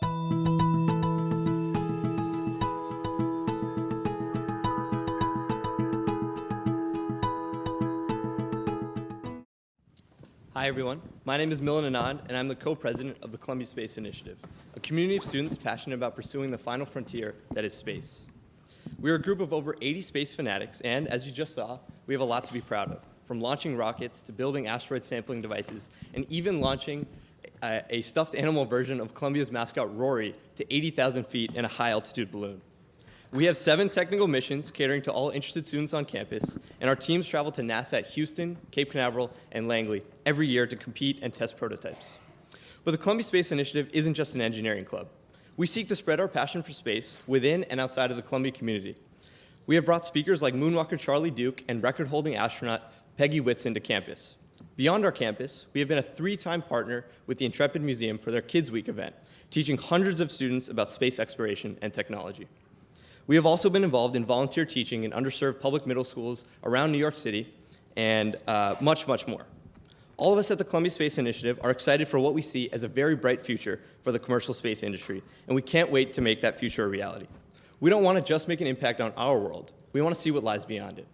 Hi everyone, my name is Milan Anand and I'm the co-president of the Columbia Space Initiative, a community of students passionate about pursuing the final frontier that is space. We are a group of over 80 space fanatics and, as you just saw, we have a lot to be proud of, from launching rockets to building asteroid sampling devices and even launching a stuffed animal version of Columbia's mascot Rory to 80,000 feet in a high-altitude balloon. We have 7 technical missions catering to all interested students on campus, and our teams travel to NASA at Houston, Cape Canaveral, and Langley every year to compete and test prototypes. But the Columbia Space Initiative isn't just an engineering club. We seek to spread our passion for space within and outside of the Columbia community. We have brought speakers like moonwalker Charlie Duke and record-holding astronaut Peggy Whitson to campus. Beyond our campus, we have been a 3-time partner with the Intrepid Museum for their Kids Week event, teaching hundreds of students about space exploration and technology. We have also been involved in volunteer teaching in underserved public middle schools around New York City and much, much more. All of us at the Columbia Space Initiative are excited for what we see as a very bright future for the commercial space industry, and we can't wait to make that future a reality. We don't want to just make an impact on our world. We want to see what lies beyond it.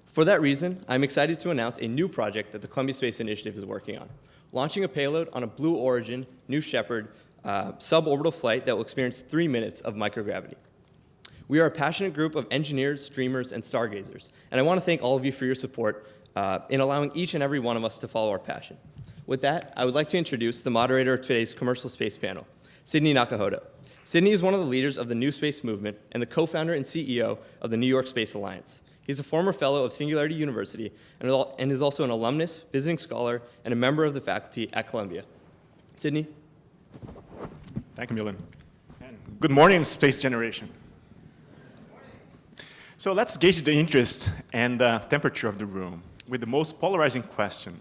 For that reason, I'm excited to announce a new project that the Columbia Space Initiative is working on, launching a payload on a Blue Origin New Shepard suborbital flight that will experience 3 minutes of microgravity. We are a passionate group of engineers, dreamers, and stargazers, and I want to thank all of you for your support in allowing each and every one of us to follow our passion. With that, I would like to introduce the moderator of today's commercial space panel, Sidney Nakahodo. Sidney is one of the leaders of the New Space Movement and the co-founder and CEO of the New York Space Alliance. He's a former fellow of Singularity University and is also an alumnus, visiting scholar, and a member of the faculty at Columbia. Sidney? Thank you, Milan. And good morning, space generation. So let's gauge the interest and the temperature of the room with the most polarizing question.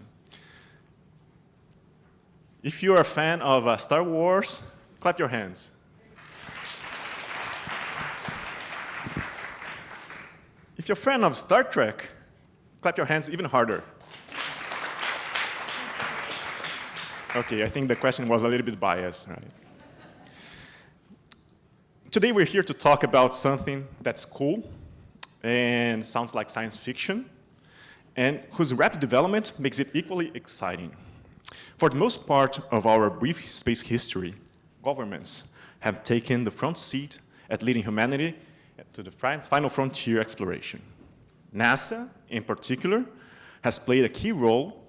If you're a fan of Star Wars, clap your hands. If you're a fan of Star Trek, clap your hands even harder. Okay, I think the question was a little bit biased, right? Today we're here to talk about something that's cool and sounds like science fiction, and whose rapid development makes it equally exciting. For the most part of our brief space history, governments have taken the front seat at leading humanity to the final frontier exploration. NASA, in particular, has played a key role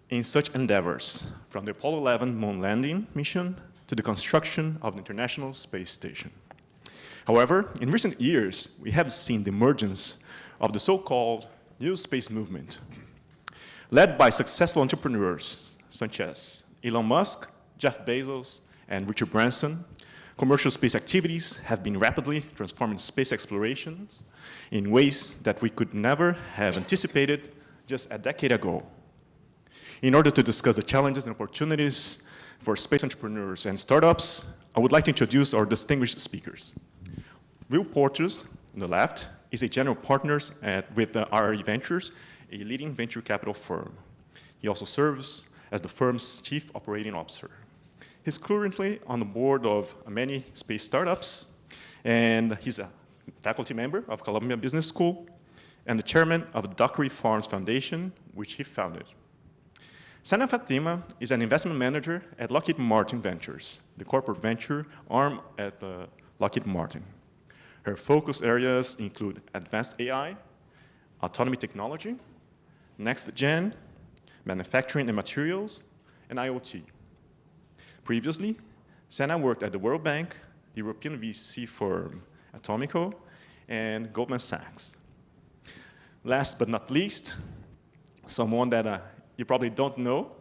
in such endeavors, from the Apollo 11 moon landing mission to the construction of the International Space Station. However, in recent years, we have seen the emergence of the so-called New Space Movement, led by successful entrepreneurs such as Elon Musk, Jeff Bezos, and Richard Branson. Commercial space activities have been rapidly transforming space explorations in ways that we could never have anticipated just a decade ago. In order to discuss the challenges and opportunities for space entrepreneurs and startups, I would like to introduce our distinguished speakers. Will Porteous, on the left, is a general partner with RE Ventures, a leading venture capital firm. He also serves as the firm's chief operating officer. He's currently on the board of many space startups, and he's a faculty member of Columbia Business School and the chairman of the Dockery Farms Foundation, which he founded. Fathima is an investment manager at Lockheed Martin Ventures, the corporate venture arm at Lockheed Martin. Her focus areas include advanced AI, autonomy technology, next-gen, manufacturing and materials, and IoT. Previously, Sana worked at the World Bank, the European VC firm Atomico, and Goldman Sachs. Last but not least, someone that you probably don't know,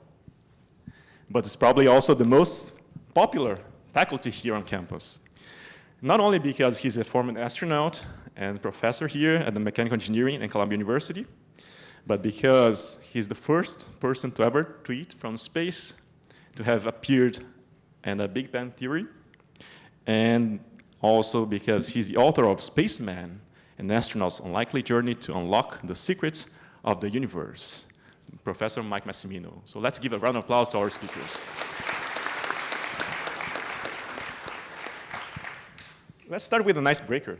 but is probably also the most popular faculty here on campus. Not only because he's a former astronaut and professor here at the Mechanical Engineering at Columbia University, but because he's the first person to ever tweet from space, to have appeared in a Big Bang Theory, and also because he's the author of Spaceman, an astronaut's unlikely journey to unlock the secrets of the universe, Professor Mike Massimino. So let's give a round of applause to our speakers. Let's start with an icebreaker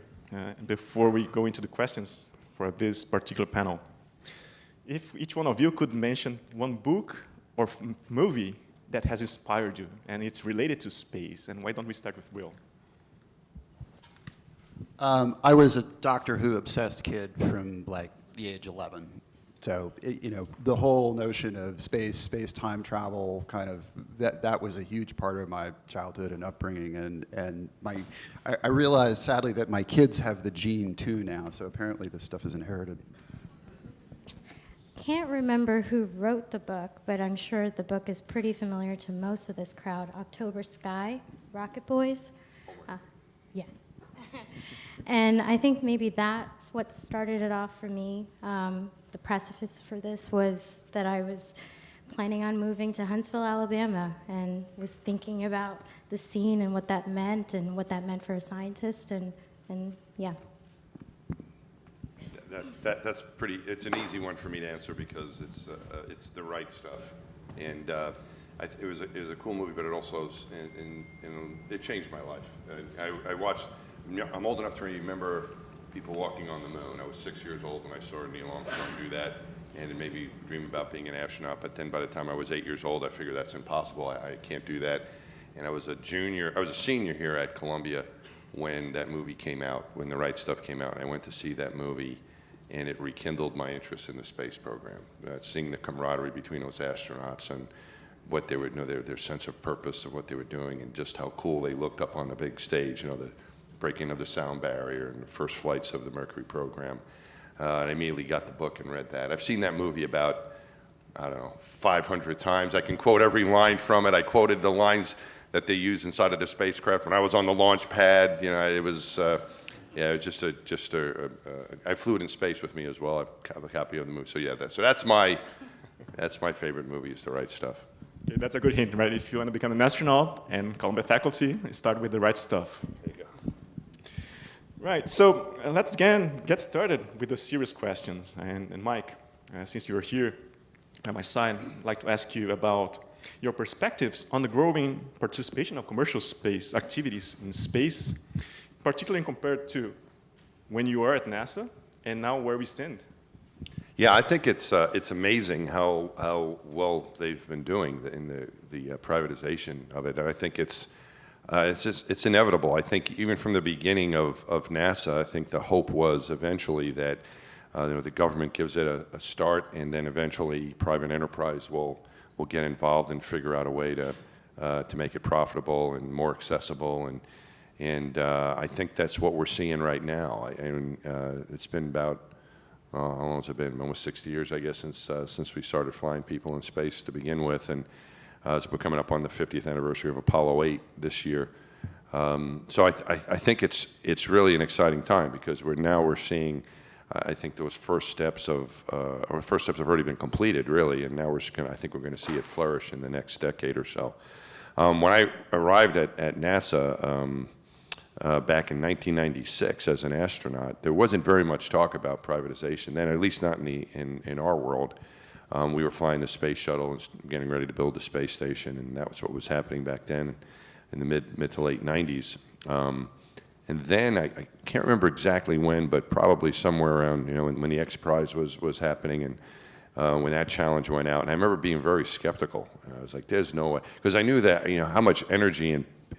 before we go into the questions for this particular panel. If each one of you could mention one book or movie that has inspired you, and it's related to space, and why don't we start with Will? I was a Doctor Who obsessed kid from like the age 11. So, the whole notion of space time travel, kind of, that was a huge part of my childhood and upbringing. And I realized, sadly, that my kids have the gene too now. So apparently this stuff is inherited. Can't remember who wrote the book, but I'm sure the book is pretty familiar to most of this crowd. October Sky, Rocket Boys. Yes. And I think maybe that's what started it off for me. The precipice for this was that I was planning on moving to Huntsville, Alabama, and was thinking about the scene and what that meant for a scientist, and yeah. That's pretty. It's an easy one for me to answer because it's the right stuff, and it was a cool movie, but it also it changed my life. I watched. I'm old enough to remember people walking on the moon. I was 6 years old when I saw Neil Armstrong do that, and it made me dream about being an astronaut. But then by the time I was 8 years old, I figured that's impossible. I can't do that. And I was a senior here at Columbia when that movie came out, when The Right Stuff came out. And I went to see that movie, and it rekindled my interest in the space program. Seeing the camaraderie between those astronauts and what they would know, their sense of purpose of what they were doing, and just how cool they looked up on the big stage. The breaking of the sound barrier and the first flights of the Mercury program. And I immediately got the book and read that. I've seen that movie about, 500 times. I can quote every line from it. I quoted the lines that they used inside of the spacecraft when I was on the launch pad. It was, I flew it in space with me as well. I have a copy of the movie. So yeah, that's my favorite movie, is The Right Stuff. Okay, that's a good hint, right? If you want to become an astronaut and Columbia faculty, start with The Right Stuff. There you go. Right, so let's again get started with the serious questions. And Mike, since you're here at my side, I'd like to ask you about your perspectives on the growing participation of commercial space activities in space, particularly compared to when you were at NASA and now where we stand. Yeah, I think it's amazing how well they've been doing in the privatization of it, and I think it's inevitable. I think even from the beginning of NASA, I think the hope was eventually that the government gives it a start, and then eventually private enterprise will get involved and figure out a way to make it profitable and more accessible, and I think that's what we're seeing right now. And it's been about how long has it been? Almost 60 years, I guess, since we started flying people in space to begin with, and we're coming up on the 50th anniversary of Apollo 8 this year. So I think it's really an exciting time because we're seeing, I think those first steps have already been completed, really, and now I think we're going to see it flourish in the next decade or so. When I arrived at NASA back in 1996 as an astronaut, there wasn't very much talk about privatization then, at least not in our world. We were flying the space shuttle and getting ready to build the space station, and that was what was happening back then in the mid to late 90s. And then I can't remember exactly when, but probably somewhere around when the X Prize was happening, and when that challenge went out. And I remember being very skeptical. I was like, "There's no way," because I knew that how much energy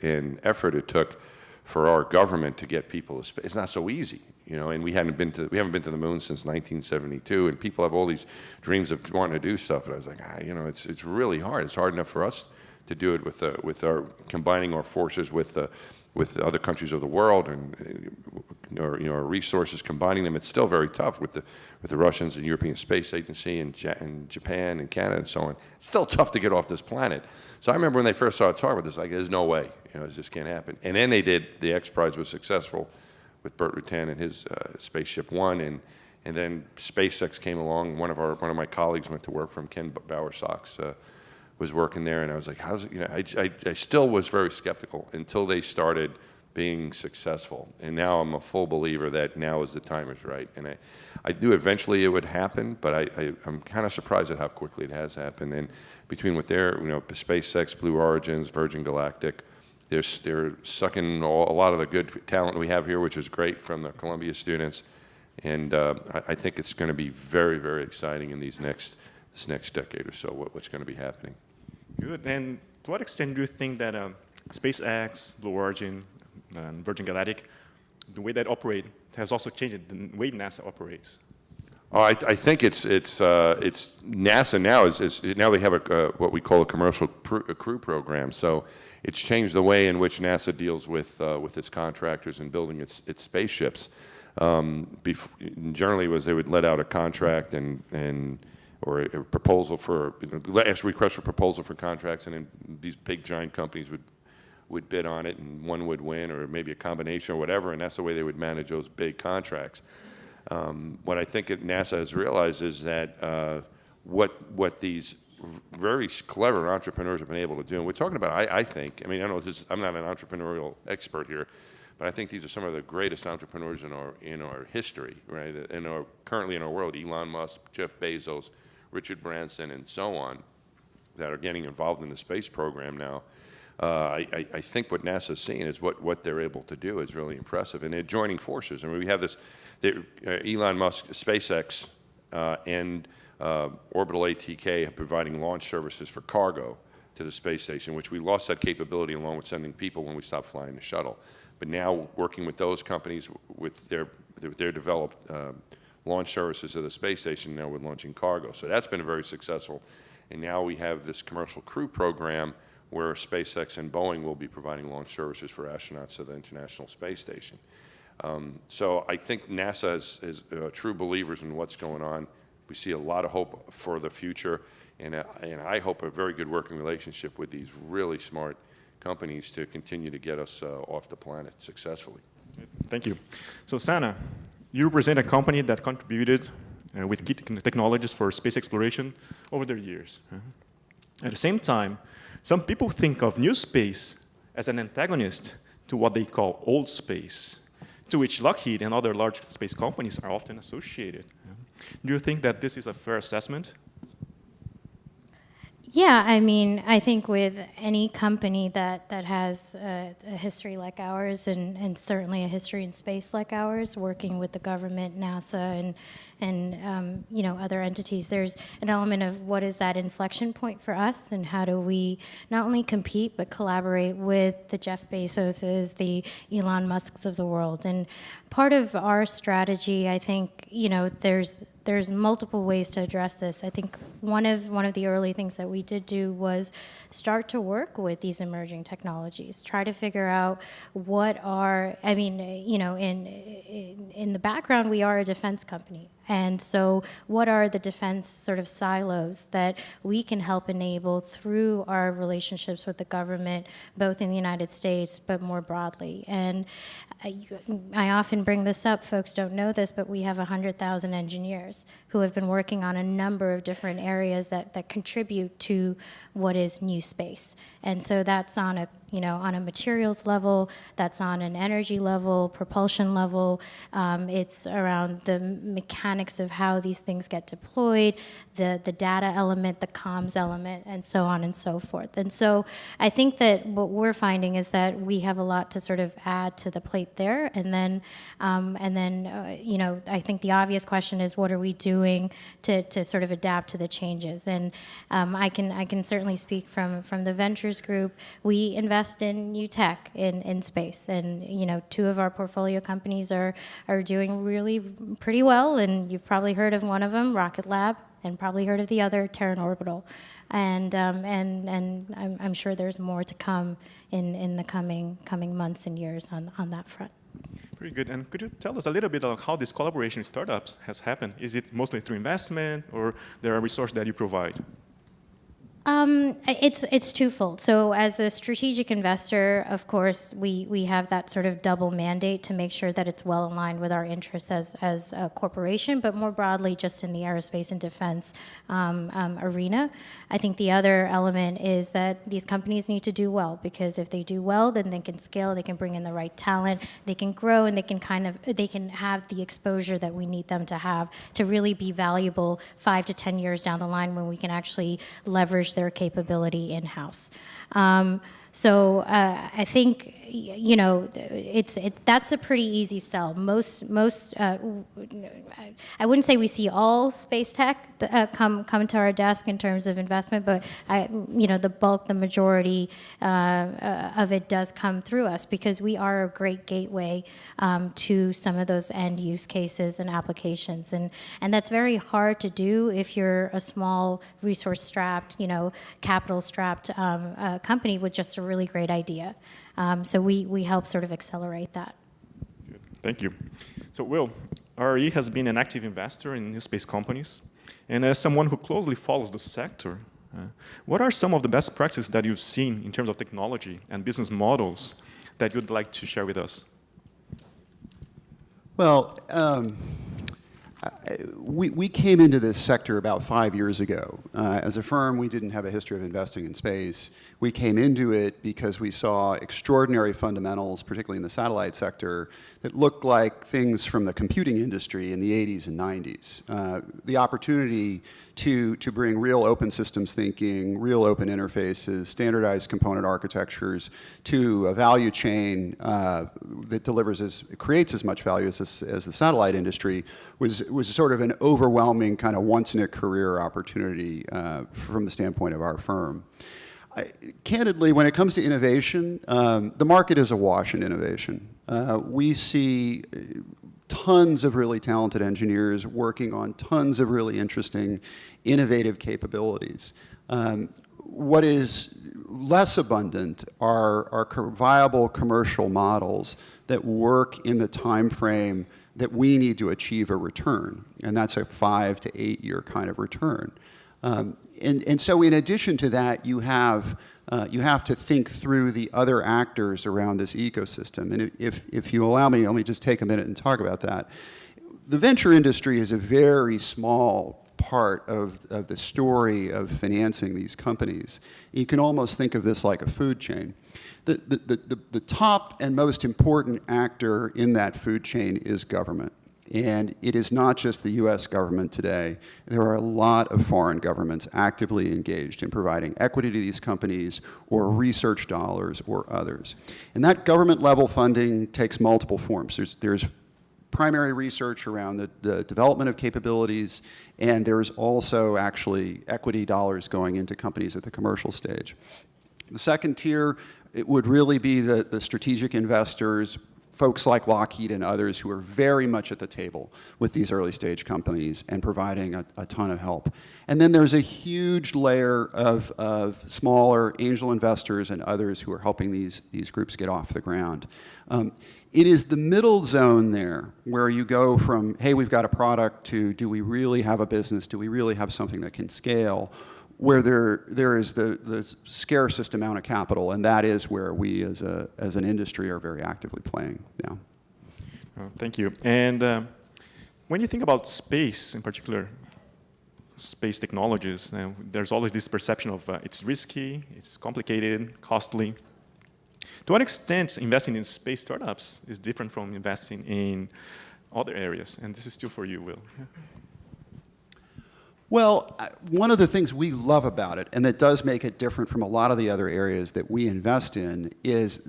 and effort it took for our government to get people to space. It's not so easy. And we haven't been to the moon since 1972, and people have all these dreams of wanting to do stuff. And I was like, it's really hard. It's hard enough for us to do it with our combining our forces with other countries of the world and our resources, combining them. It's still very tough with the Russians and European Space Agency and Japan and Canada and so on. It's still tough to get off this planet. So I remember when they first started talking about this, like, there's no way, it just can't happen. And then they did. The X Prize was successful with Burt Rutan and his Spaceship One, and then SpaceX came along. One of my colleagues went to work from Ken Bower-Sox was working there, and I was like, how's it? I still was very skeptical until they started being successful, and now I'm a full believer that now is the time is right, and I knew eventually it would happen, but I'm kind of surprised at how quickly it has happened. And between what they're, SpaceX, Blue Origins, Virgin Galactic, they're sucking a lot of the good talent we have here, which is great from the Columbia students. And I think it's going to be very, very exciting in this next decade or so, what's going to be happening. Good. And to what extent do you think that SpaceX, Blue Origin, and Virgin Galactic, the way that operate has also changed the way NASA operates? Oh, I think it's NASA now now they have what we call a commercial crew program. So it's changed the way in which NASA deals with its contractors and building its spaceships. Generally, they would let out a contract or a proposal for ask requests for proposal for contracts, and then these big giant companies would bid on it, and one would win, or maybe a combination or whatever, and that's the way they would manage those big contracts. What I think NASA has realized is that what these very clever entrepreneurs have been able to do, and we're talking about, I think, I mean, I don't know, I'm not an entrepreneurial expert here, but I think these are some of the greatest entrepreneurs in our history, right? Currently in our world, Elon Musk, Jeff Bezos, Richard Branson, and so on, that are getting involved in the space program now. I think what NASA's seeing is what they're able to do is really impressive, and they're joining forces. I mean, we have this Elon Musk, SpaceX, and Orbital ATK are providing launch services for cargo to the space station, which we lost that capability along with sending people when we stopped flying the shuttle. But now, working with those companies with their developed launch services to the space station, now we're launching cargo. So that's been very successful. And now we have this commercial crew program where SpaceX and Boeing will be providing launch services for astronauts to the International Space Station. So I think NASA is true believers in what's going on. We see a lot of hope for the future, and I hope a very good working relationship with these really smart companies to continue to get us off the planet successfully. Thank you. So Sana, you represent a company that contributed with key technologies for space exploration over the years. At the same time, some people think of new space as an antagonist to what they call old space, to which Lockheed and other large space companies are often associated. Do you think that this is a fair assessment? Yeah, I mean, I think with any company that has a history like ours, and certainly a history in space like ours, working with the government, NASA, and you know, other entities, there's an element of what is that inflection point for us, and how do we not only compete but collaborate with the Jeff Bezoses, the Elon Musks of the world. And part of our strategy, I think, you know, there's multiple ways to address this. I think one of the early things that we did do was start to work with these emerging technologies, try to figure out what are, I mean, you know, in the background, we are a defense company. And so what are the defense sort of silos that we can help enable through our relationships with the government, both in the United States, but more broadly? And I often bring this up, folks don't know this, but we have 100,000 engineers who have been working on a number of different areas that contribute to what is new space. And so that's on a, you know, on a materials level, that's on an energy level, propulsion level. It's around the mechanics of how these things get deployed, the data element, the comms element, and so on and so forth. And so I think that what we're finding is that we have a lot to sort of add to the plate there. And then you know, I think the obvious question is, what are we doing to sort of adapt to the changes? And I can certainly speak from the ventures group. We invest in new tech in space, and you know, 2 of our portfolio companies are doing really pretty well, and you've probably heard of one of them, Rocket Lab, and probably heard of the other, Terran Orbital, and I'm sure there's more to come in the coming months and years on that front. Very good. And could you tell us a little bit about how this collaboration with startups has happened? Is it mostly through investment, or there are resources that you provide? It's twofold. So as a strategic investor, of course, we have that sort of double mandate to make sure that it's well aligned with our interests as a corporation, but more broadly just in the aerospace and defense arena. I think the other element is that these companies need to do well, because if they do well, then they can scale, they can bring in the right talent, they can grow, and they can have the exposure that we need them to have to really be valuable 5 to 10 years down the line, when we can actually leverage their capability in-house. So I think, you know, that's a pretty easy sell. I wouldn't say we see all space tech come to our desk in terms of investment, but you know, the majority of it does come through us because we are a great gateway to some of those end use cases and applications, and that's very hard to do if you're a small resource-strapped, you know, capital-strapped company with just a really great idea. So we help sort of accelerate that. Good. Thank you. So Will, RE has been an active investor in new space companies, and as someone who closely follows the sector, what are some of the best practices that you've seen in terms of technology and business models that you'd like to share with us? Well, we came into this sector about 5 years ago. As a firm, we didn't have a history of investing in space. We came into it because we saw extraordinary fundamentals, particularly in the satellite sector, that looked like things from the computing industry in the 80s and 90s. The opportunity to bring real open systems thinking, real open interfaces, standardized component architectures to a value chain that creates as much value as the satellite industry was sort of an overwhelming kind of once-in-a-career opportunity from the standpoint of our firm. Candidly, when it comes to innovation, the market is awash in innovation. We see tons of really talented engineers working on tons of really interesting, innovative capabilities. What is less abundant are viable commercial models that work in the time frame that we need to achieve a return, and that's a 5 to 8 year kind of return. And so in addition to that, you have to think through the other actors around this ecosystem. And if you allow me, let me just take a minute and talk about that. The venture industry is a very small part of the story of financing these companies. You can almost think of this like a food chain. The top and most important actor in that food chain is government. And it is not just the US government today. There are a lot of foreign governments actively engaged in providing equity to these companies or research dollars or others. And that government level funding takes multiple forms. There's primary research around the development of capabilities, and there's also actually equity dollars going into companies at the commercial stage. The second tier, it would really be the strategic investors, folks like Lockheed and others who are very much at the table with these early stage companies and providing a ton of help. And then there's a huge layer of smaller angel investors and others who are helping these groups get off the ground. It is the middle zone there where you go from, hey, we've got a product, to do we really have a business? Do we really have something that can scale? Where there is the scarcest amount of capital, and that is where we as an industry are very actively playing now. Thank you. And when you think about space, in particular, space technologies, there's always this perception of it's risky, it's complicated, costly. To what extent investing in space startups is different from investing in other areas? And this is still for you, Will. Well, one of the things we love about it, and that does make it different from a lot of the other areas that we invest in, is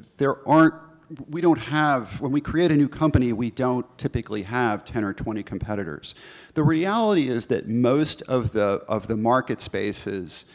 we don't have, when we create a new company, we don't typically have 10 or 20 competitors. The reality is that most of the market spaces,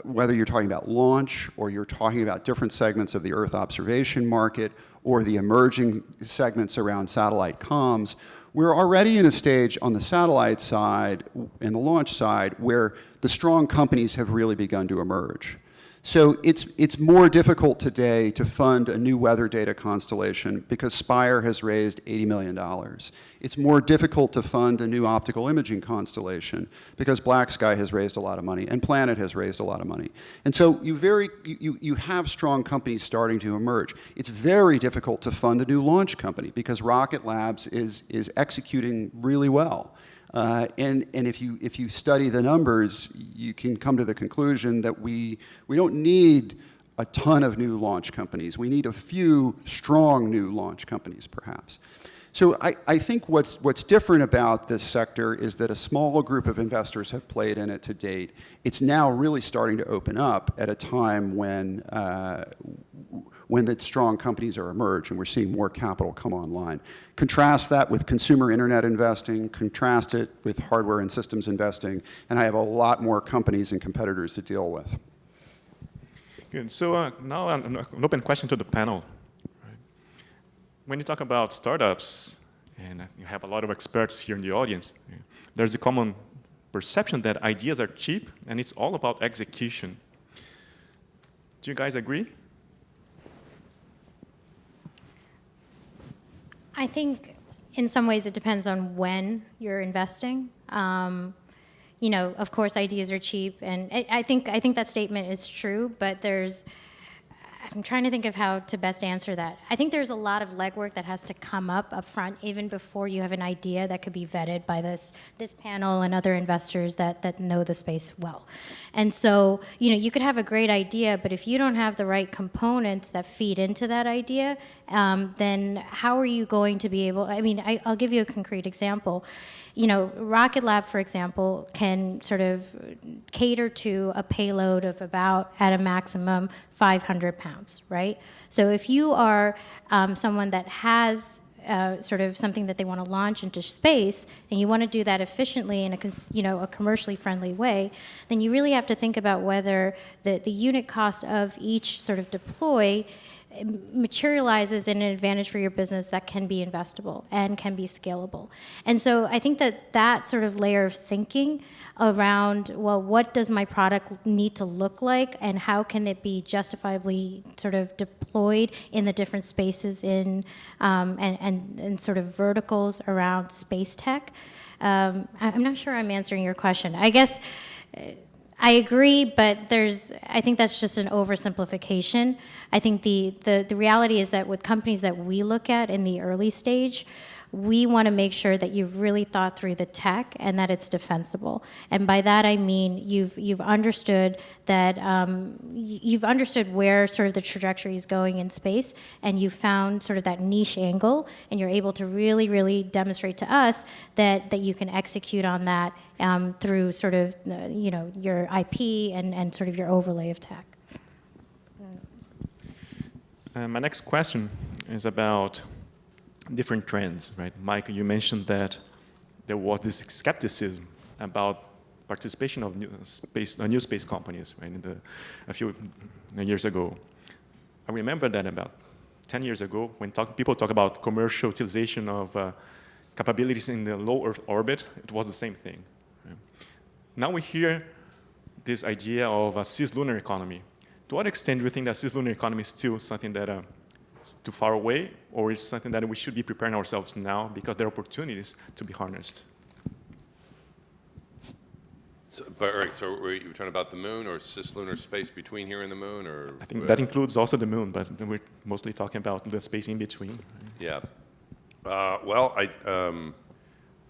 whether you're talking about launch or you're talking about different segments of the Earth observation market or the emerging segments around satellite comms, we're already in a stage on the satellite side and the launch side where the strong companies have really begun to emerge. So it's more difficult today to fund a new weather data constellation because Spire has raised $80 million. It's more difficult to fund a new optical imaging constellation because Black Sky has raised a lot of money and Planet has raised a lot of money. And so you have strong companies starting to emerge. It's very difficult to fund a new launch company because Rocket Labs is executing really well. And if you study the numbers, you can come to the conclusion that we don't need a ton of new launch companies. We need a few strong new launch companies, perhaps. So I think what's different about this sector is that a small group of investors have played in it to date. It's now really starting to open up at a time when the strong companies are emerged and we're seeing more capital come online. Contrast that with consumer internet investing, contrast it with hardware and systems investing, and I have a lot more companies and competitors to deal with. Good. So now an open question to the panel. When you talk about startups, and you have a lot of experts here in the audience, there's a common perception that ideas are cheap and it's all about execution. Do you guys agree? I think in some ways it depends on when you're investing. You know, of course, ideas are cheap, and I think that statement is true. But I'm trying to think of how to best answer that. I think there's a lot of legwork that has to come up front, even before you have an idea that could be vetted by this panel and other investors that know the space well. And so, you know, you could have a great idea, but if you don't have the right components that feed into that idea, then how are you going to be able? I mean, I'll give you a concrete example. You know, Rocket Lab, for example, can sort of cater to a payload of about, at a maximum, 500 pounds, right? So if you are someone that has sort of something that they want to launch into space, and you want to do that efficiently in a commercially friendly way, then you really have to think about whether the unit cost of each sort of deploy materializes in an advantage for your business that can be investable and can be scalable. And so I think that sort of layer of thinking around, well, what does my product need to look like and how can it be justifiably sort of deployed in the different spaces and sort of verticals around space tech. I'm not sure I'm answering your question. I guess I agree, but I think that's just an oversimplification. I think the reality is that with companies that we look at in the early stage, we want to make sure that you've really thought through the tech and that it's defensible. And by that I mean you've understood that you've understood where sort of the trajectory is going in space, and you found sort of that niche angle, and you're able to really, really demonstrate to us that you can execute on that through sort of your IP and sort of your overlay of tech. My next question is about different trends, right? Mike, you mentioned that there was this skepticism about participation of new space companies, right? A few years ago. I remember that about 10 years ago, when people talk about commercial utilization of capabilities in the low Earth orbit, it was the same thing. Right? Now we hear this idea of a cislunar economy. To what extent do you think that cislunar economy is still something that is too far away, or is something that we should be preparing ourselves now because there are opportunities to be harnessed? So, but, all right, so were you talking about the moon or cislunar space between here and the moon? Or I think that includes also the moon, but we're mostly talking about the space in between. Right? Yeah. Well,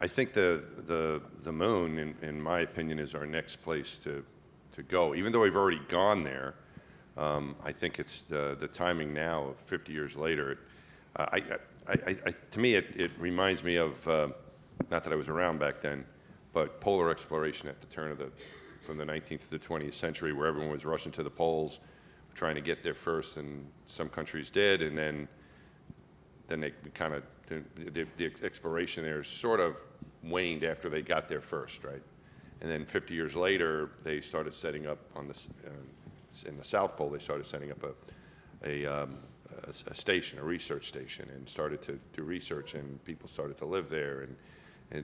I think the moon, in my opinion, is our next place to go. Even though we've already gone there, I think it's the timing now, 50 years later. To me, it reminds me of, not that I was around back then, but polar exploration at the turn of from the 19th to the 20th century, where everyone was rushing to the poles, trying to get there first, and some countries did, and then they kind of, the exploration there sort of waned after they got there first, right? And then 50 years later, they started setting up in the South Pole, they started setting up a station, a research station, and started to do research, and people started to live there and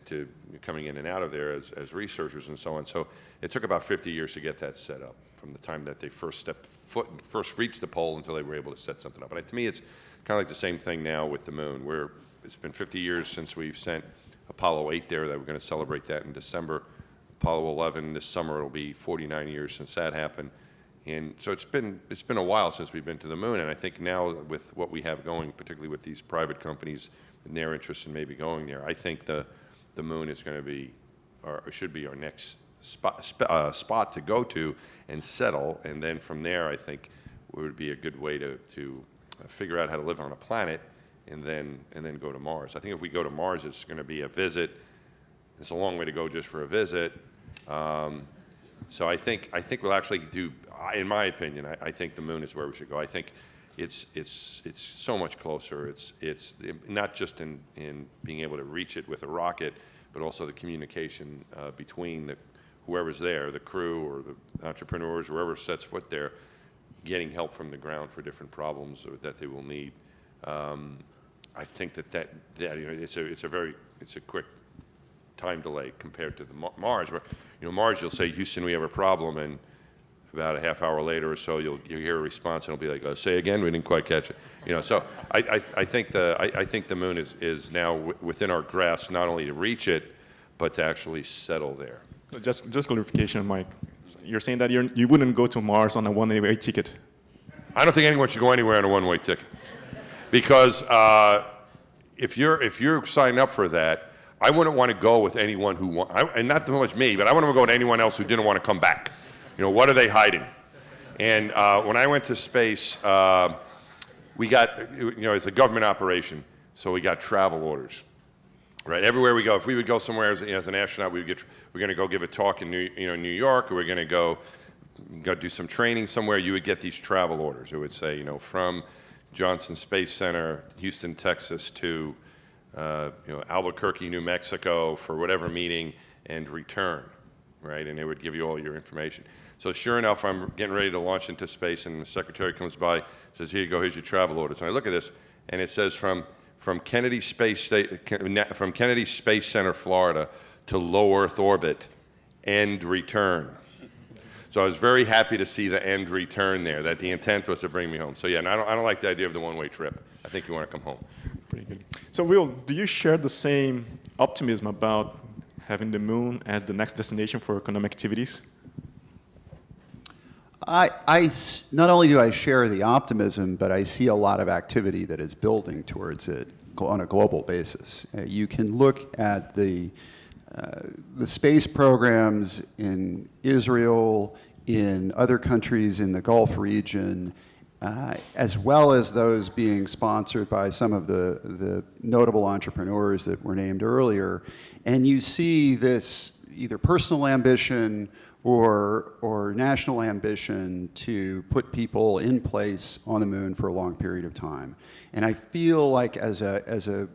to coming in and out of there as researchers and so on. So it took about 50 years to get that set up, from the time that they first reached the pole until they were able to set something up. And to me, it's kind of like the same thing now with the moon, where it's been 50 years since we've sent Apollo 8 there, that we're going to celebrate that in December. Apollo 11 this summer, it'll be 49 years since that happened. And so it's been a while since we've been to the moon, and I think now with what we have going, particularly with these private companies and their interest in maybe going there, I think the moon is going to be, or should be, our next spot to go to and settle, and then from there I think it would be a good way to figure out how to live on a planet and then go to Mars. I think if we go to Mars, it's going to be a visit. It's a long way to go just for a visit. So I think we'll actually do. In my opinion, I think the moon is where we should go. I think it's so much closer. It's not just in being able to reach it with a rocket, but also the communication between whoever's there, the crew or the entrepreneurs, whoever sets foot there, getting help from the ground for different problems that they will need. I think that it's a quick time delay compared to the Mars, where Mars you'll say, Houston, we have a problem, and about a half hour later or so you'll hear a response and it'll be like, oh, say again, we didn't quite catch it. So I think the moon is now within our grasp, not only to reach it, but to actually settle there. So just clarification, Mike. You're saying that you wouldn't go to Mars on a one-way ticket? I don't think anyone should go anywhere on a one-way ticket, because if you're signing up for that, I wouldn't want to go with anyone and not so much me, but I wouldn't want to go with anyone else who didn't want to come back. What are they hiding? And when I went to space, we got, it's a government operation, so we got travel orders. Right, everywhere we go. If we would go somewhere as an astronaut, we're going to go give a talk in New York, or we're going to go do some training somewhere. You would get these travel orders. It would say, from Johnson Space Center, Houston, Texas, to Albuquerque, New Mexico, for whatever meeting, and return. Right, and they would give you all your information. So sure enough, I'm getting ready to launch into space, and the secretary comes by, says, "Here you go. Here's your travel orders." And I look at this, and it says from Kennedy Space Center, Florida, to low Earth orbit, end return. So I was very happy to see the end return there, that the intent was to bring me home. So yeah, and I don't like the idea of the one-way trip. I think you want to come home. Pretty good. So Will, do you share the same optimism about having the moon as the next destination for economic activities? Not only do I share the optimism, but I see a lot of activity that is building towards it on a global basis. You can look at the space programs in Israel, in other countries in the Gulf region, as well as those being sponsored by some of the notable entrepreneurs that were named earlier, and you see this either personal ambition or national ambition to put people in place on the moon for a long period of time. And I feel like as a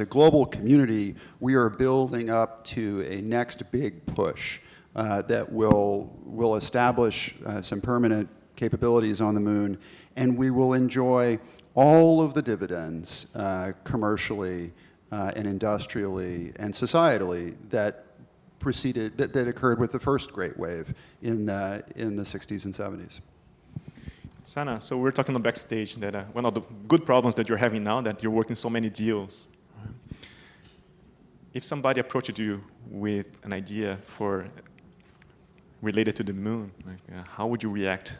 global community, we are building up to a next big push that will establish some permanent capabilities on the moon, and we will enjoy all of the dividends commercially and industrially and societally that occurred with the first great wave in the 60s and 70s. Sana, so we're talking on backstage that one of the good problems that you're having now, that you're working so many deals. If somebody approached you with an idea related to the moon, how would you react?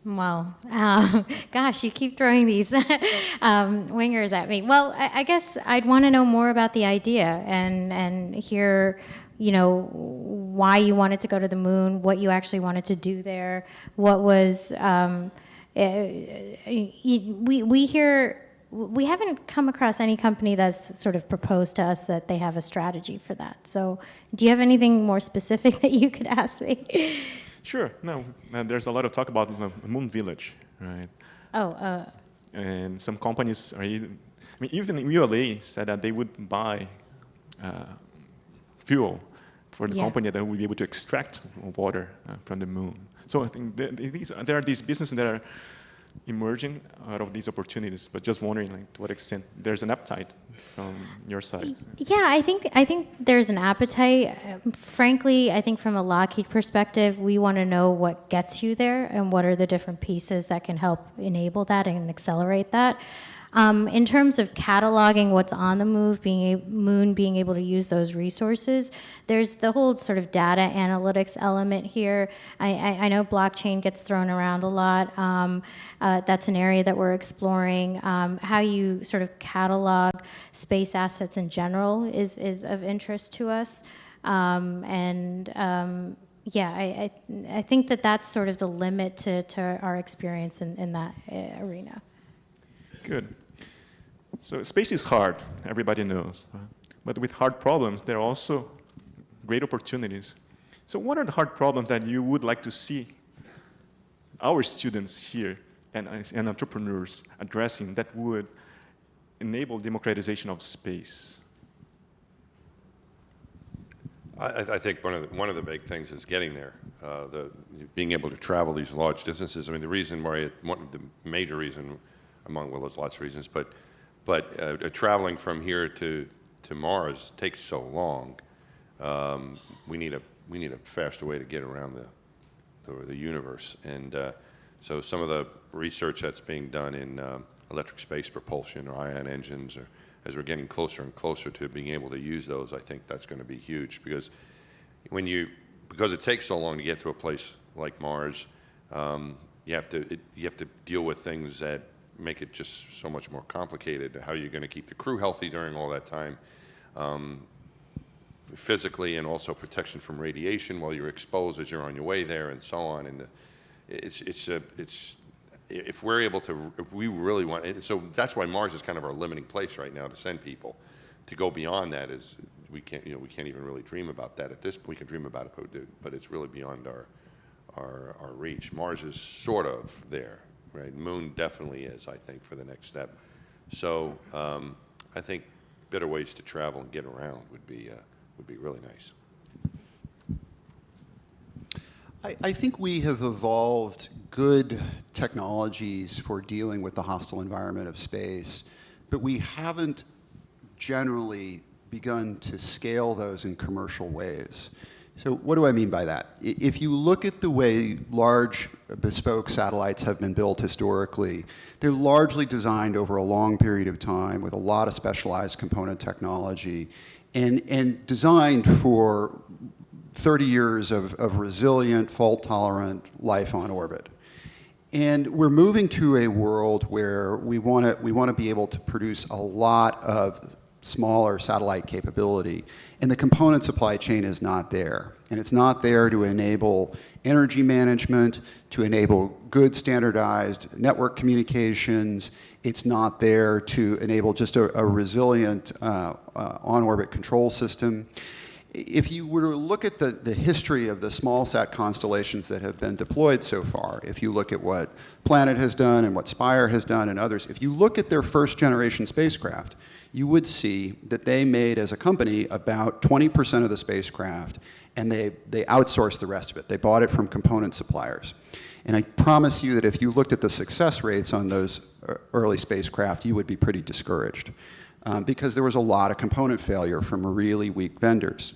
Well, gosh, you keep throwing these wingers at me. Well, I guess I'd want to know more about the idea and hear, why you wanted to go to the moon, what you actually wanted to do there, what was, we haven't come across any company that's sort of proposed to us that they have a strategy for that. So do you have anything more specific that you could ask me? Sure. No, there's a lot of talk about the Moon Village, right? Oh. And some companies are even ULA said that they would buy fuel for the company that would be able to extract water from the moon. So I think there are these businesses that are emerging out of these opportunities, but just wondering to what extent there's an appetite from your side. Yeah, I think there's an appetite. Frankly, I think from a Lockheed perspective, we want to know what gets you there and what are the different pieces that can help enable that and accelerate that. In terms of cataloging what's on the moon, being able to use those resources, there's the whole sort of data analytics element here. I know blockchain gets thrown around a lot. That's an area that we're exploring. How you sort of catalog space assets in general is of interest to us. I think that's sort of the limit to our experience in that arena. Good. So space is hard, everybody knows. But with hard problems, there are also great opportunities. So what are the hard problems that you would like to see our students here and entrepreneurs addressing that would enable democratization of space? I think one of the big things is getting there, being able to travel these large distances. I mean, the major reason, well, there's lots of reasons, but traveling from here to Mars takes so long. We need a faster way to get around the universe, and so some of the research that's being done in electric space propulsion or ion engines, or as we're getting closer and closer to being able to use those, I think that's going to be huge, because because it takes so long to get to a place like Mars, you have to deal with things that make it just so much more complicated. How you're going to keep the crew healthy during all that time, physically, and also protection from radiation while you're exposed as you're on your way there, and so on. And if we really want, so that's why Mars is kind of our limiting place right now to send people. To go beyond that is we can't even really dream about that at this point. We can dream about it, but it's really beyond our reach. Mars is sort of there, right? Moon definitely is, I think, for the next step. So I think better ways to travel and get around would be really nice. I think we have evolved good technologies for dealing with the hostile environment of space, but we haven't generally begun to scale those in commercial ways. So what do I mean by that? If you look at the way large bespoke satellites have been built historically, they're largely designed over a long period of time with a lot of specialized component technology and designed for 30 years of resilient, fault-tolerant life on orbit. And we're moving to a world where we want to be able to produce a lot of smaller satellite capability, and the component supply chain is not there. And it's not there to enable energy management, to enable good standardized network communications. It's not there to enable just a resilient on-orbit control system. If you were to look at the history of the small sat constellations that have been deployed so far, if you look at what Planet has done and what Spire has done and others, if you look at their first generation spacecraft, you would see that they made, as a company, about 20% of the spacecraft, and they outsourced the rest of it. They bought it from component suppliers. And I promise you that if you looked at the success rates on those early spacecraft, you would be pretty discouraged, because there was a lot of component failure from really weak vendors.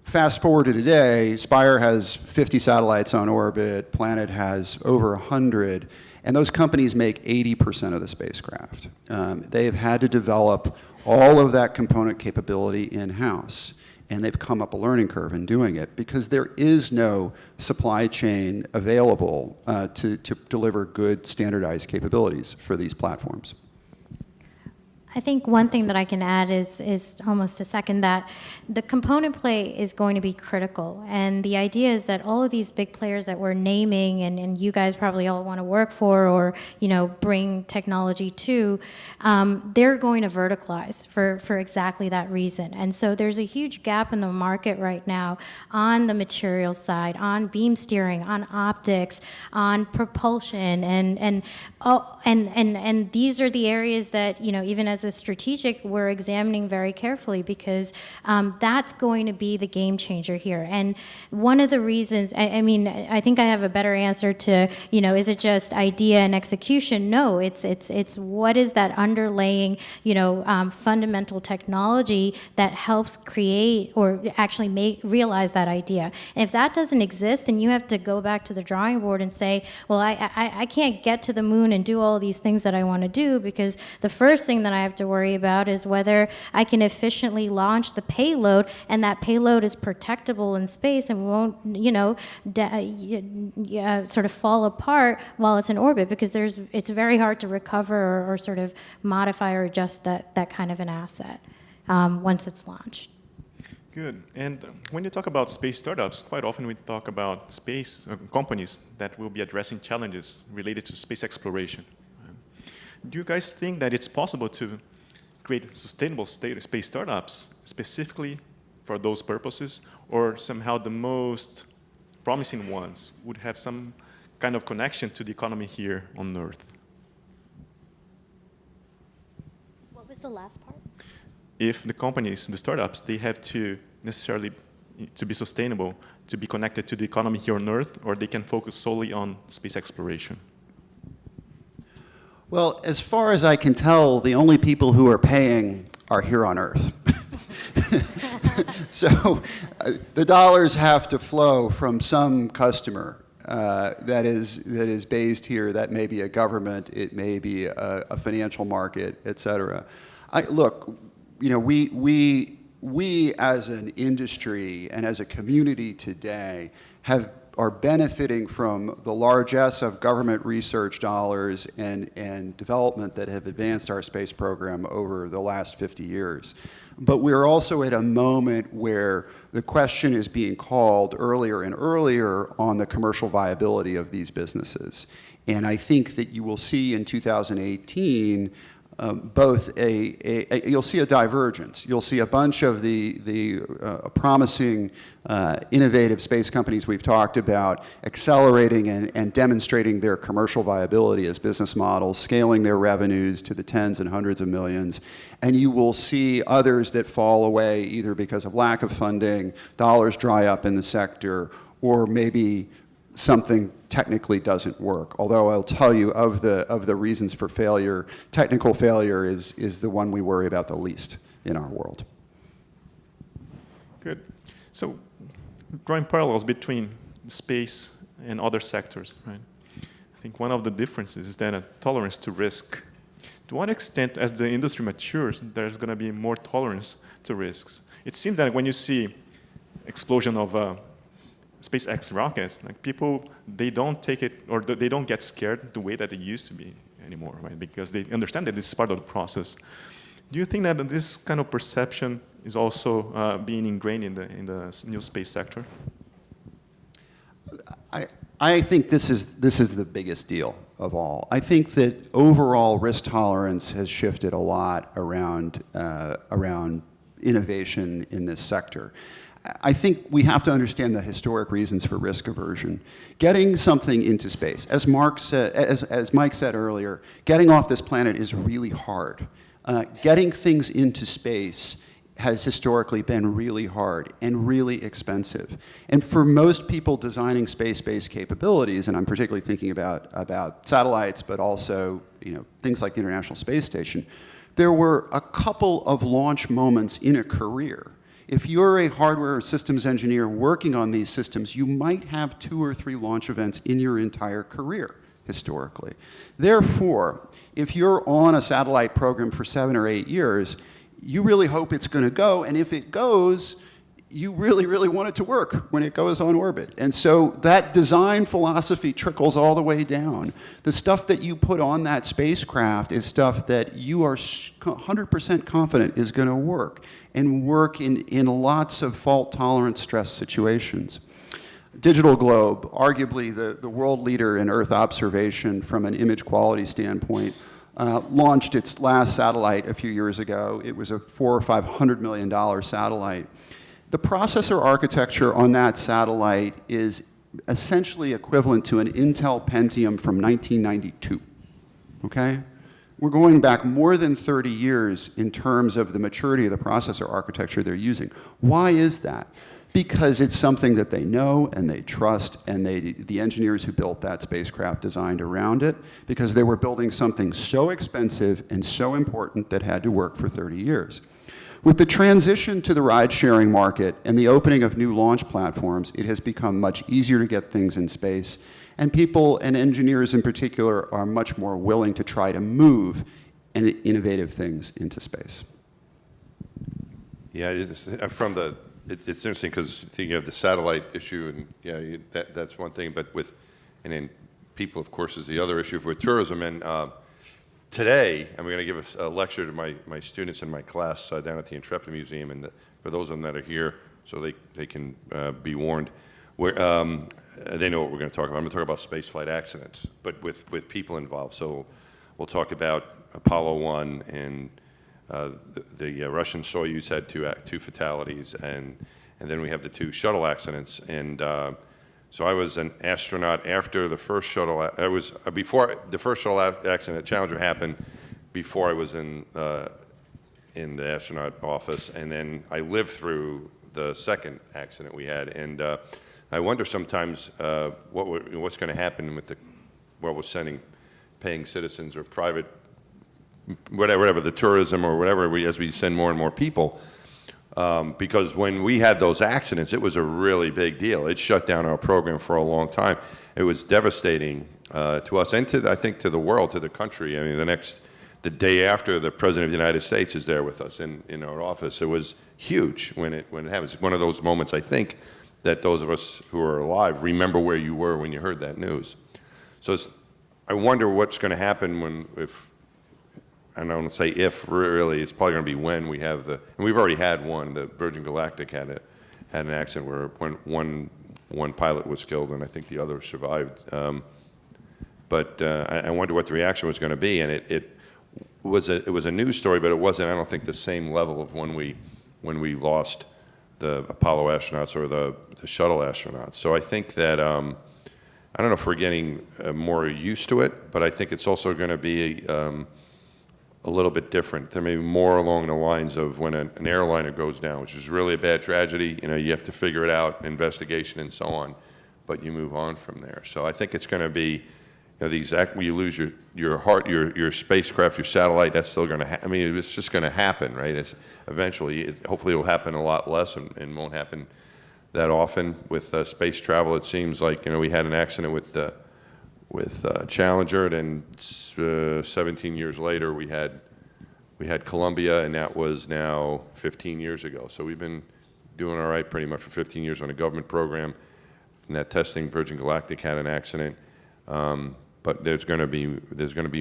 Fast forward to today, Spire has 50 satellites on orbit, Planet has over 100, and those companies make 80% of the spacecraft. They've had to develop all of that component capability in-house, and they've come up a learning curve in doing it because there is no supply chain available to deliver good standardized capabilities for these platforms. I think one thing that I can add is almost to second that. The component play is going to be critical. And the idea is that all of these big players that we're naming and you guys probably all want to work for or bring technology to, they're going to verticalize for exactly that reason. And so there's a huge gap in the market right now on the material side, on beam steering, on optics, on propulsion, and these are the areas that even as a strategic we're examining very carefully because that's going to be the game changer here. And one of the reasons, I think I have a better answer to, is it just idea and execution? No, it's what is that underlaying, fundamental technology that helps create or actually realize that idea. And if that doesn't exist, then you have to go back to the drawing board and say, well, I can't get to the moon and do all these things that I want to do because the first thing that I have to worry about is whether I can efficiently launch the payload and that payload is protectable in space and won't, sort of fall apart while it's in orbit because it's very hard to recover or sort of modify or adjust that kind of an asset once it's launched. Good. And when you talk about space startups, quite often we talk about space companies that will be addressing challenges related to space exploration. Do you guys think that it's possible to create sustainable space startups specifically for those purposes, or somehow the most promising ones would have some kind of connection to the economy here on Earth? What was the last part? If the companies, the startups, they have to necessarily to be sustainable, to be connected to the economy here on Earth, or they can focus solely on space exploration? Well, as far as I can tell, the only people who are paying are here on Earth. So the dollars have to flow from some customer that is based here. That may be a government, it may be a financial market, et cetera. Look, you know, we as an industry and as a community today are benefiting from the largesse of government research dollars and development that have advanced our space program over the last 50 years. But we're also at a moment where the question is being called earlier and earlier on the commercial viability of these businesses. And I think that you will see in 2018 you'll see a divergence. You'll see a bunch of the promising, innovative space companies we've talked about accelerating and demonstrating their commercial viability as business models, scaling their revenues to the tens and hundreds of millions. And you will see others that fall away either because of lack of funding, dollars dry up in the sector, or maybe something technically doesn't work. Although I'll tell you, of the reasons for failure, technical failure is the one we worry about the least in our world. Good. So, drawing parallels between space and other sectors, right? I think one of the differences is that a tolerance to risk. To what extent, as the industry matures, there's going to be more tolerance to risks? It seems that when you see explosion of SpaceX rockets, like people, they don't take it, or they don't get scared the way that they used to be anymore, right? Because they understand that this is part of the process. Do you think that this kind of perception is also being ingrained in the new space sector? I think this is the biggest deal of all. I think that overall risk tolerance has shifted a lot around innovation in this sector. I think we have to understand the historic reasons for risk aversion. Getting something into space, as Mike said earlier, getting off this planet is really hard. Getting things into space has historically been really hard and really expensive. And for most people designing space-based capabilities, and I'm particularly thinking about satellites, but also things like the International Space Station, there were a couple of launch moments in a career. If you're a hardware or systems engineer working on these systems, you might have 2 or 3 launch events in your entire career, historically. Therefore, if you're on a satellite program for 7 or 8 years, you really hope it's going to go, and if it goes, you really, really want it to work when it goes on orbit. And so that design philosophy trickles all the way down. The stuff that you put on that spacecraft is stuff that you are 100% confident is going to work, and work in lots of fault-tolerant stress situations. Digital Globe, arguably the world leader in Earth observation from an image quality standpoint, launched its last satellite a few years ago. It was a $400 or $500 million satellite. The processor architecture on that satellite is essentially equivalent to an Intel Pentium from 1992, okay? We're going back more than 30 years in terms of the maturity of the processor architecture they're using. Why is that? Because it's something that they know and they trust, and the engineers who built that spacecraft designed around it, because they were building something so expensive and so important that had to work for 30 years. With the transition to the ride-sharing market and the opening of new launch platforms, it has become much easier to get things in space, and people and engineers in particular are much more willing to try to move innovative things into space. Yeah, it's interesting because thinking of the satellite issue, and that's one thing, but and then people, of course, is the other issue with tourism. And today, I'm going to give a lecture to my students in my class down at the Intrepid Museum, and for those of them that are here, so they can be warned, they know what we're going to talk about. I'm going to talk about spaceflight accidents, but with people involved. So we'll talk about Apollo 1 and the Russian Soyuz had two fatalities, and then we have the 2 shuttle accidents. And so I was an astronaut after the first shuttle. I was before the first shuttle accident, Challenger, happened. Before I was in the astronaut office, and then I lived through the second accident we had. And I wonder sometimes what's going to happen with where we're sending paying citizens or private, whatever, the tourism or whatever, as we send more and more people. Because when we had those accidents, it was a really big deal. It shut down our program for a long time. It was devastating to us and I think to the world, to the country. I mean, the day after, the President of the United States is there with us in our office. It was huge when it happens. It's one of those moments, I think, that those of us who are alive remember where you were when you heard that news. So I wonder what's going to happen I don't want to say if, really, it's probably going to be when we have and we've already had one. The Virgin Galactic had an accident where one pilot was killed, and I think the other survived. But I wonder what the reaction was going to be, and it was a news story, but it wasn't, I don't think, the same level of when we lost the Apollo astronauts or the shuttle astronauts. So I think that I don't know if we're getting more used to it, but I think it's also going to be a little bit different. There may be more along the lines of when an airliner goes down, which is really a bad tragedy. You have to figure it out, investigation and so on, but you move on from there. So I think it's going to be when you lose your spacecraft, your satellite, that's still going to happen. I mean, it's just going to happen, right? Eventually, hopefully it will happen a lot less and won't happen that often. With space travel, it seems like, we had an accident with Challenger, and then 17 years later, we had Columbia, and that was now 15 years ago. So we've been doing all right pretty much for 15 years on a government program. In that testing, Virgin Galactic had an accident. But there's going to be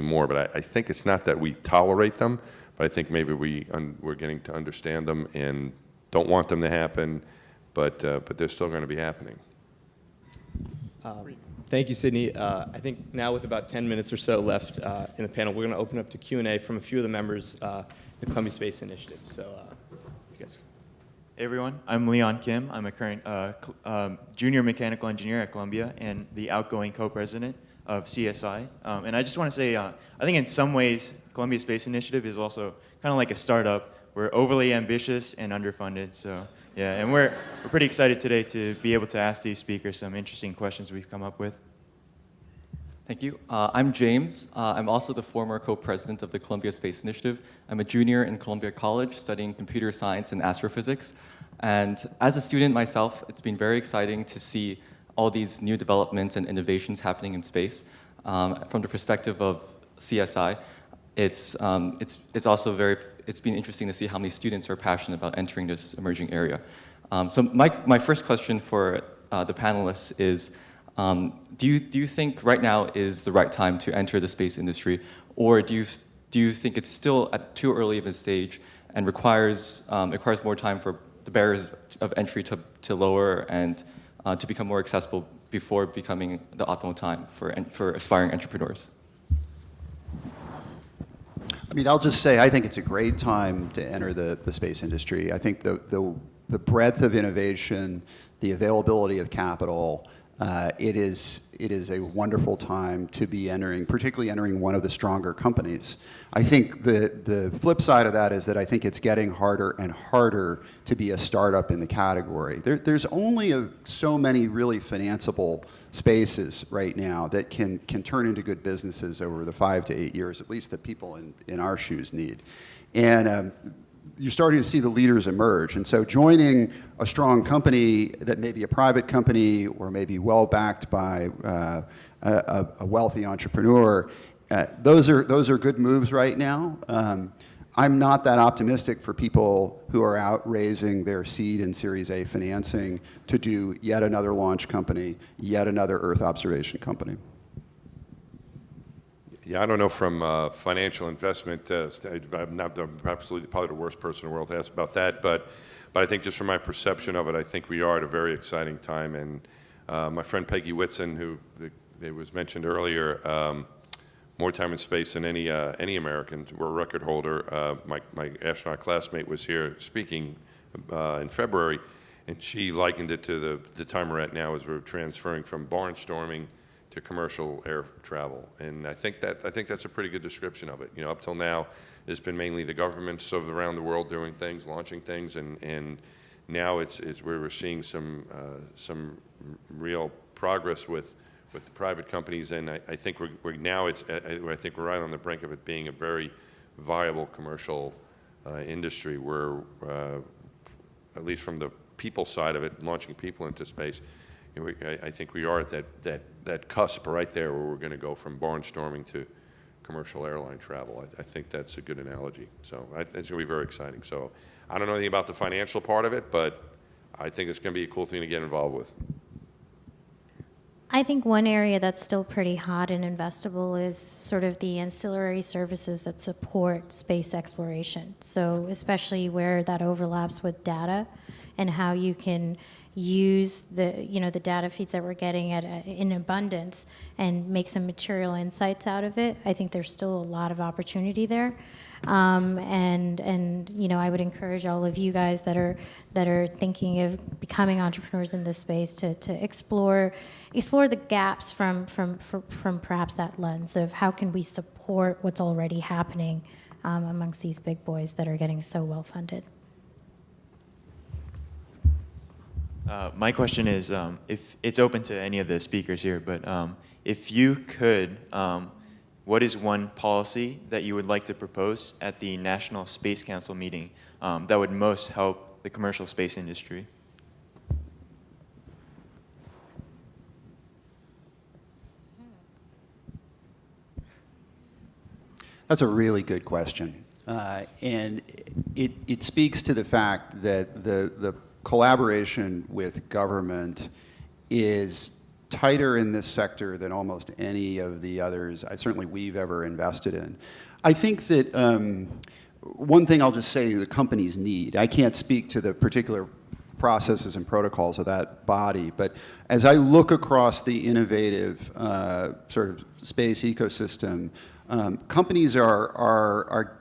more. But I think it's not that we tolerate them, but I think maybe we're getting to understand them and don't want them to happen, but they're still going to be happening. Thank you, Sidney. I think now with about 10 minutes or so left in the panel, we're going to open up to Q&A from a few of the members of the Columbia Space Initiative. So, you guys. Hey everyone, I'm Leon Kim. I'm a current junior mechanical engineer at Columbia and the outgoing co-president of CSI. And I just want to say, I think in some ways, Columbia Space Initiative is also kind of like a startup. We're overly ambitious and underfunded. So yeah, and we're pretty excited today to be able to ask these speakers some interesting questions we've come up with. Thank you. I'm James. I'm also the former co-president of the Columbia Space Initiative. I'm a junior in Columbia College studying computer science and astrophysics. And as a student myself, it's been very exciting to see all these new developments and innovations happening in space. From the perspective of CSI, it's been interesting to see how many students are passionate about entering this emerging area. So my first question for the panelists is, do you think right now is the right time to enter the space industry, or do you think it's still at too early of a stage and requires more time for the barriers of entry to lower and to become more accessible before becoming the optimal time for aspiring entrepreneurs? I mean, I'll just say I think it's a great time to enter the space industry. I think the breadth of innovation, the availability of capital, it is a wonderful time to be entering, particularly entering one of the stronger companies. I think the flip side of that is that I think it's getting harder and harder to be a startup in the category. There's only so many really financeable spaces right now that can turn into good businesses over the 5 to 8 years, at least that people in our shoes need. And you're starting to see the leaders emerge. And so joining a strong company that may be a private company or maybe well-backed by a wealthy entrepreneur, those are good moves right now. I'm not that optimistic for people who are out raising their seed and Series A financing to do yet another launch company, yet another Earth observation company. Yeah, I don't know from financial probably the worst person in the world to ask about that, but I think just from my perception of it, I think we are at a very exciting time. And my friend Peggy Whitson, who was mentioned earlier, more time in space than any American. We're a record holder. My astronaut classmate was here speaking in February, and she likened it to the time we're at now as we're transferring from barnstorming to commercial air travel. And I think that's a pretty good description of it. You know, up till now, it's been mainly the governments of around the world doing things, launching things, and now it's where we're seeing some real progress with the private companies, and I think we're now I think we're right on the brink of it being a very viable commercial industry where, at least from the people side of it, launching people into space, you know, I think we are at that cusp right there where we're going to go from barnstorming to commercial airline travel. I think that's a good analogy. So it's going to be very exciting. So I don't know anything about the financial part of it, but I think it's going to be a cool thing to get involved with. I think one area that's still pretty hot and investable is sort of the ancillary services that support space exploration. So especially where that overlaps with data and how you can use the data feeds that we're getting in abundance and make some material insights out of it. I think there's still a lot of opportunity there. And you know, I would encourage all of you guys that are thinking of becoming entrepreneurs in this space to explore the gaps from perhaps that lens of how can we support what's already happening amongst these big boys that are getting so well funded. My question is, if it's open to any of the speakers here, but if you could, what is one policy that you would like to propose at the National Space Council meeting that would most help the commercial space industry? That's a really good question. And it speaks to the fact that the collaboration with government is tighter in this sector than almost any of the others certainly we've ever invested in. I think that one thing I'll just say the companies need, I can't speak to the particular processes and protocols of that body, but as I look across the innovative sort of space ecosystem, companies are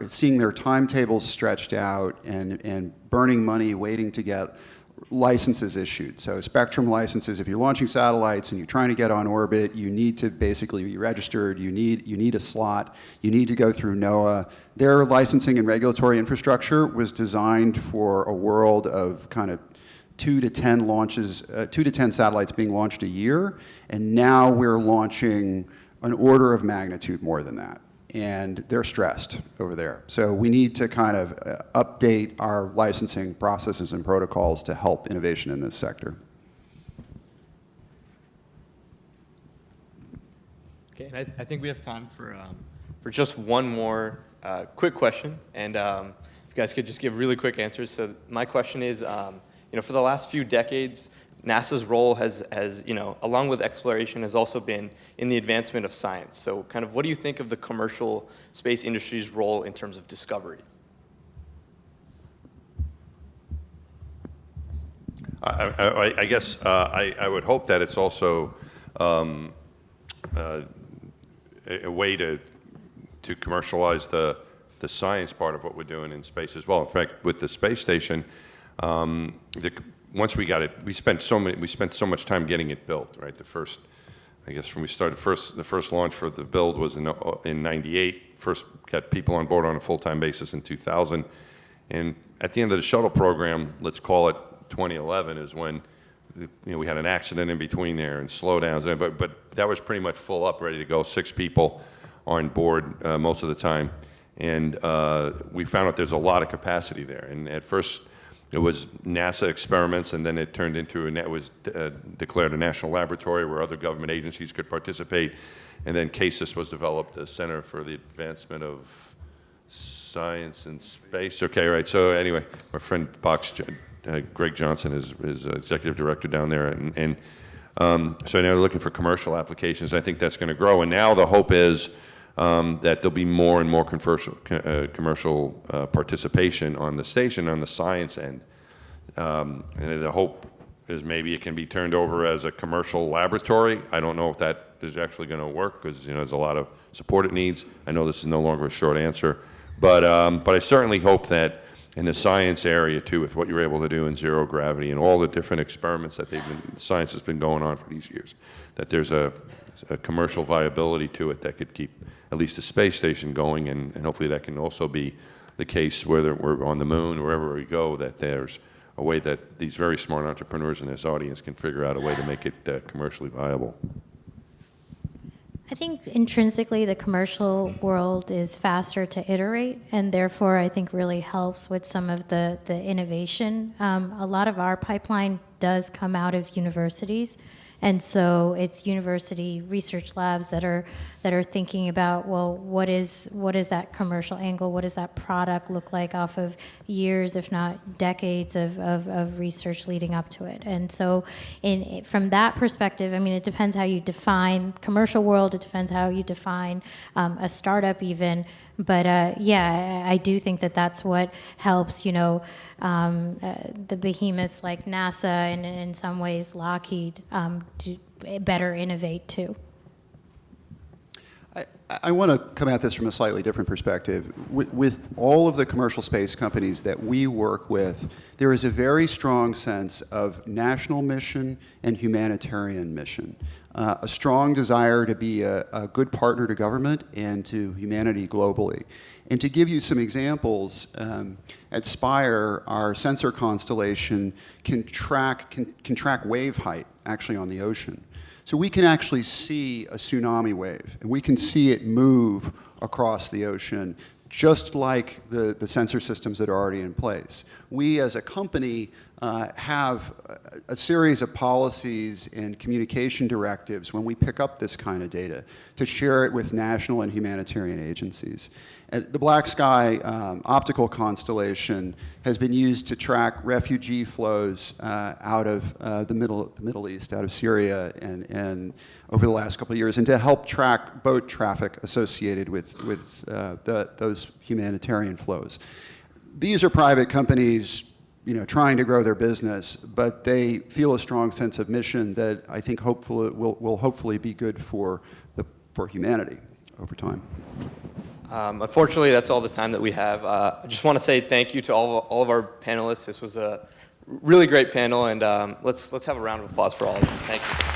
seeing their timetables stretched out and burning money waiting to get licenses issued. So spectrum licenses, if you're launching satellites and you're trying to get on orbit, you need to basically be registered, you need a slot, you need to go through NOAA. Their licensing and regulatory infrastructure was designed for a world of kind of 2 to 10 launches, 2 to 10 satellites being launched a year, and now we're launching an order of magnitude more than that. And they're stressed over there. So we need to kind of update our licensing processes and protocols to help innovation in this sector. Okay, and I think we have time for just one more quick question, and if you guys could just give really quick answers. So my question is, for the last few decades, NASA's role has, along with exploration, has also been in the advancement of science. So kind of what do you think of the commercial space industry's role in terms of discovery? I guess I would hope that it's also a way to commercialize the science part of what we're doing in space as well. In fact, with the space station, once we got it, we spent so much time getting it built, right? I guess when we started the first launch for the build was in '98. First got people on board on a full-time basis in 2000, and at the end of the shuttle program, let's call it 2011, is when we had an accident in between there and slowdowns, but that was pretty much full up, ready to go. 6 people on board most of the time, and we found out there's a lot of capacity there. And at first, it was NASA experiments, and then it turned into, and that was declared a national laboratory where other government agencies could participate. And then CASIS was developed, the Center for the Advancement of Science and Space. Okay, right. So anyway, my friend Greg Johnson is executive director down there, and so now we're looking for commercial applications. I think that's going to grow, and now the hope is that there'll be more and more commercial participation on the station on the science end. And the hope is maybe it can be turned over as a commercial laboratory. I don't know if that is actually going to work, because there's a lot of support it needs. I know this is no longer a short answer, but I certainly hope that in the science area too, with what you're able to do in zero gravity and all the different experiments that science has been going on for these years, that there's a commercial viability to it that could keep at least the space station going, and hopefully that can also be the case whether we're on the moon, wherever we go, that there's a way that these very smart entrepreneurs in this audience can figure out a way to make it commercially viable. I think intrinsically the commercial world is faster to iterate, and therefore I think really helps with some of the innovation. A lot of our pipeline does come out of universities, and so it's university research labs that are thinking about, well, what is that commercial angle? What does that product look like off of years, if not decades, of research leading up to it? And so, from that perspective, I mean, it depends how you define commercial world. It depends how you define a startup, even. But yeah, I do think that that's what helps. The behemoths like NASA and in some ways Lockheed to better innovate too. I want to come at this from a slightly different perspective. With all of the commercial space companies that we work with, there is a very strong sense of national mission and humanitarian mission. A strong desire to be a good partner to government and to humanity globally. And to give you some examples, at Spire, our sensor constellation can track wave height actually on the ocean. So we can actually see a tsunami wave, and we can see it move across the ocean, just like the sensor systems that are already in place. We, as a company, have a series of policies and communication directives when we pick up this kind of data to share it with national and humanitarian agencies. The Black Sky optical constellation has been used to track refugee flows out of the Middle East, out of Syria, and over the last couple of years, and to help track boat traffic associated with those humanitarian flows. These are private companies, trying to grow their business, but they feel a strong sense of mission that I think hopefully will hopefully be good for humanity over time. Unfortunately, that's all the time that we have. I just want to say thank you to all of our panelists. This was a really great panel, and let's have a round of applause for all of them. Thank you.